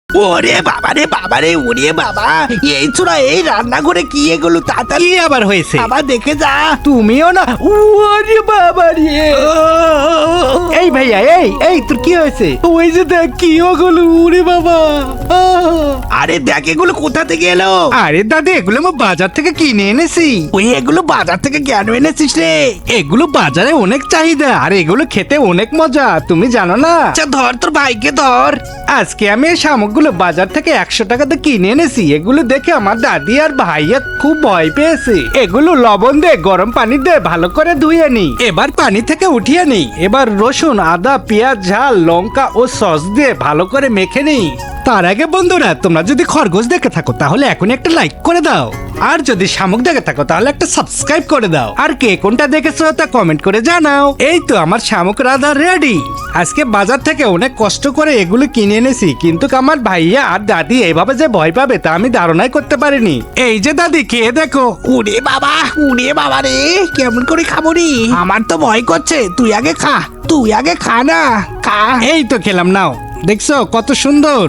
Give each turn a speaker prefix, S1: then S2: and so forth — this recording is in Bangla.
S1: ওরে বাবা রে বাবা রে, ওরে বাবা, এই ছোড়া এই রান্না করে কি এগুলো তাড়াতাড়ি
S2: কি আবার হয়েছে?
S1: আবার দেখে যা।
S2: তুমিও না? ওরে বাবা রে! এই ভাইয়া, এই তোর কি হয়েছে? ওই যে দেখ কি হলো, ওরে বাবা!
S1: আরে দেখ এগুলো কোথা থেকে এলো?
S2: আরে দাদা, এগুলো আমি বাজার থেকে কিনে এনেছি।
S1: ওই এগুলো বাজার থেকে কেন এনেছিস রে?
S2: এগুলো বাজারে অনেক চাহিদা, আর এগুলো খেতে অনেক মজা, তুমি জানো না?
S1: আচ্ছা ধর, তোর ভাইকে ধর।
S2: আজকে আমি এই শামুকগুলো বাজার থেকে 100 টাকাতে কিনে এনেছি। এগুলো দেখে আমার দাদি আর ভাইয়া খুব ভয় পেয়েছে। এগুলো লবণ দিয়ে গরম পানি দিয়ে ভালো করে ধুয়ে নি। এবার পানি থেকে উঠিয়ে নি। এবার রসুন, আদা, পেঁয়াজ, ঝাল, লঙ্কা ও সস দিয়ে ভালো করে মেখে নি। তার আগে বন্ধুরা, তোমরা যদি খরগোশ দেখে থাকো তাহলে এখনই একটা লাইক করে দাও, আর যদি শামুক দেখে থাকো তাহলে একটা সাবস্ক্রাইব করে দাও, আর কে কোনটা দেখেছো তা কমেন্ট করে জানাও। এই তো আমার শামুক রাধা রেডি। আজকে বাজার থেকে অনেক কষ্ট করে এগুলো কিনে এনেছি, কিন্তু আমার ভাইয়া আর দাদি এইভাবে যে ভয় পাবে তা আমি ধারণাই করতে পারিনি। এই যে দাদি, খেয়ে দেখো।
S1: ওরে বাবা, ওরে বাবা রে, কেমন করে খাবো রে? আমার তো ভয় করছে। তুই আগে খা, তুই আগে খা না, খা।
S2: এই তো খেলাম, নাও। দেখছো কত সুন্দর।